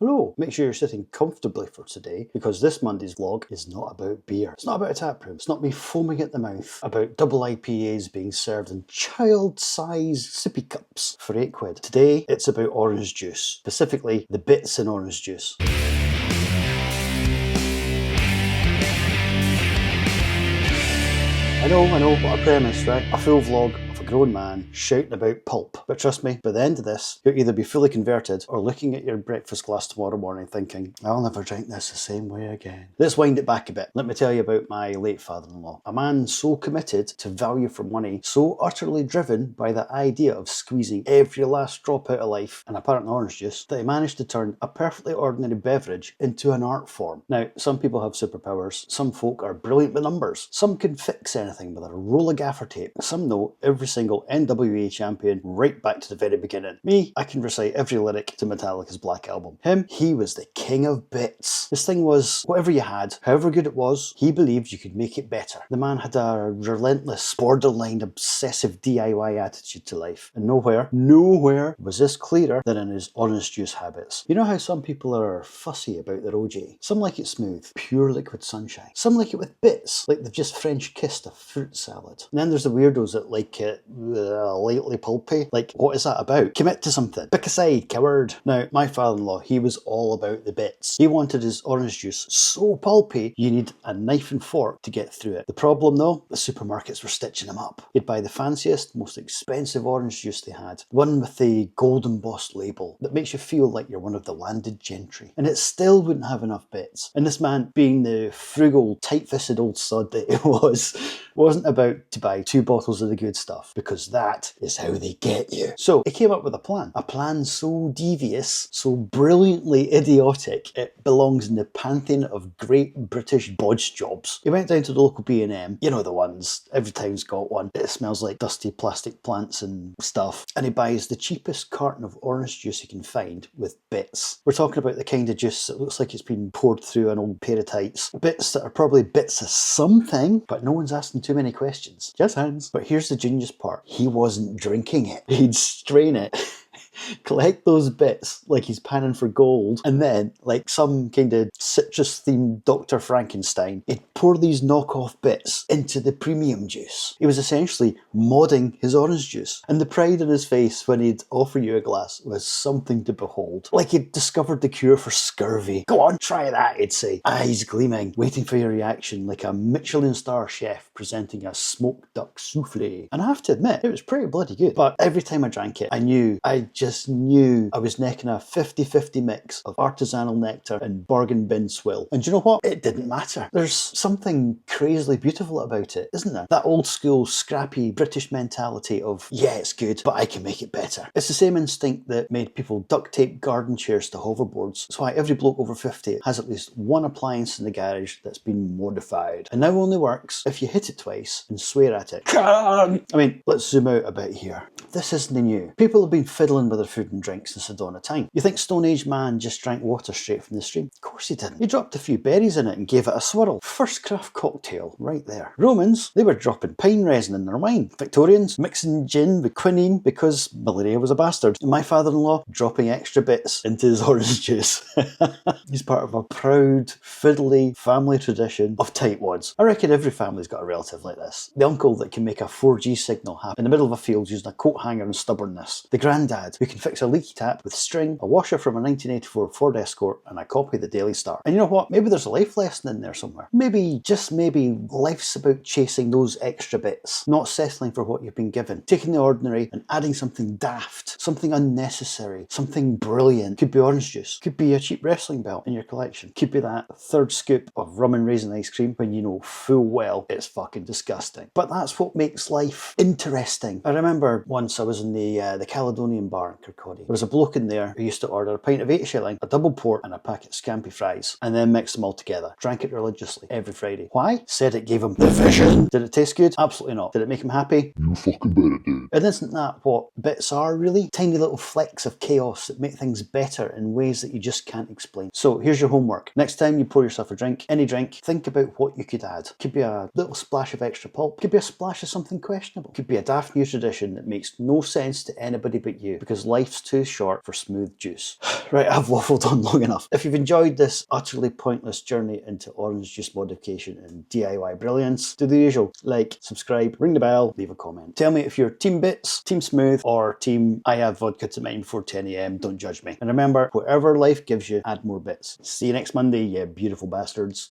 Hello, make sure you're sitting comfortably for today because this Monday's vlog is not about beer. It's not about a tap room. It's not me foaming at the mouth about double IPAs being served in child-sized sippy cups for £8. Today, it's about orange juice, specifically the bits in orange juice. I know, what a premise, right? A full vlog of a grown man shouting about pulp. But trust me, by the end of this, you'll either be fully converted or looking at your breakfast glass tomorrow morning thinking, I'll never drink this the same way again. Let's wind it back a bit. Let me tell you about my late father-in-law. A man so committed to value for money, so utterly driven by the idea of squeezing every last drop out of life, and apparently orange juice, that he managed to turn a perfectly ordinary beverage into an art form. Now, some people have superpowers. Some folk are brilliant with numbers. Some can fix anything with a roll of gaffer tape. Some know every single NWA champion right back to the very beginning. Me, I can recite every lyric to Metallica's Black Album. Him, he was the king of bits. His thing was, whatever you had, however good it was, he believed you could make it better. The man had a relentless, borderline obsessive DIY attitude to life. And nowhere was this clearer than in his orange juice habits. You know how some people are fussy about their OJ? Some like it smooth, pure liquid sunshine. Some like it with bits, like they've just French kissed a fruit salad. And then there's the weirdos that like it lightly pulpy. Like, what is that about? Commit to something. Pick a side, coward. Now, my father-in-law, he was all about the bits. He wanted his orange juice so pulpy, you need a knife and fork to get through it. The problem though, the supermarkets were stitching him up. He'd buy the fanciest, most expensive orange juice they had. One with the gold embossed label that makes you feel like you're one of the landed gentry. And it still wouldn't have enough bits. And this man, being the frugal, tight-fisted old sod that he was, wasn't about to buy 2 bottles of the good stuff, because that is how they get you. So he came up with a plan so devious, so brilliantly idiotic, it belongs in the pantheon of great British bodge jobs. He went down to the local B&M, you know the ones, every town's got one. It smells like dusty plastic plants and stuff, and he buys the cheapest carton of orange juice he can find with bits. We're talking about the kind of juice that looks like it's been poured through an old pair of tights. Bits that are probably bits of something, but no one's asking too many questions. Just hands. But here's the genius part. He wasn't drinking it. He'd strain it, collect those bits like he's panning for gold, and then, like some kind of citrus-themed Dr. Frankenstein, he'd pour these knockoff bits into the premium juice. He was essentially modding his orange juice, and the pride on his face when he'd offer you a glass was something to behold. Like he'd discovered the cure for scurvy. Go on, try that, he'd say, eyes gleaming, waiting for your reaction like a Michelin star chef presenting a smoked duck souffle. And I have to admit, it was pretty bloody good. But every time I drank it, I just knew I was necking a 50-50 mix of artisanal nectar and bargain bin swill. And do you know what? It didn't matter. There's something crazily beautiful about it, isn't there? That old school, scrappy British mentality of, yeah, it's good, but I can make it better. It's the same instinct that made people duct tape garden chairs to hoverboards. That's why every bloke over 50 has at least one appliance in the garage that's been modified. And now only works if you hit it twice and swear at it. I mean, let's zoom out a bit here. This isn't new. People have been fiddling with their food and drink since the dawn of time. You think Stone Age man just drank water straight from the stream? Of course he didn't. He dropped a few berries in it and gave it a swirl. First craft cocktail right there. Romans, they were dropping pine resin in their wine. Victorians, mixing gin with quinine because malaria was a bastard. And my father-in-law, dropping extra bits into his orange juice. He's part of a proud, fiddly family tradition of tightwads. I reckon every family's got a relative like this. The uncle that can make a 4G signal happen in the middle of a field using a coat hanger and stubbornness. The granddad who can fix a leaky tap with string, a washer from a 1984 Ford Escort, and a copy of the Daily Star. And you know what? Maybe there's a life lesson in there somewhere. Maybe, just maybe, life's about chasing those extra bits, not settling for what you've been given, taking the ordinary and adding something daft, something unnecessary, something brilliant. Could be orange juice, could be a cheap wrestling belt in your collection, could be that third scoop of rum and raisin ice cream when you know full well it's fucking disgusting. But that's what makes life interesting. I remember once I was in the Caledonian bar in Kirkcaldy. There was a bloke in there who used to order a pint of 80 shilling, a double port and a packet of scampi fries, and then mix them all together. Drank it religiously every Friday. Why? Said it gave him the vision. Did it taste good? Absolutely not. Did it make him happy? You fucking bet it did. And isn't that what bits are, really? Tiny little flecks of chaos that make things better in ways that you just can't explain. So here's your homework. Next time you pour yourself a drink, any drink, think about what you could add. Could be a little splash of extra pulp. It could be a splash of something questionable. It could be a daft new tradition that makes no sense to anybody but you, because life's too short for smooth juice. Right, I've waffled on long enough. If you've enjoyed this utterly pointless journey into orange juice modification and DIY brilliance, do the usual. Like, subscribe, ring the bell, leave a comment. Tell me if you're team bits, team smooth, or team I have vodka to mine before 10 AM. Don't judge me. And remember, whatever life gives you, add more bits. See you next Monday, you beautiful bastards.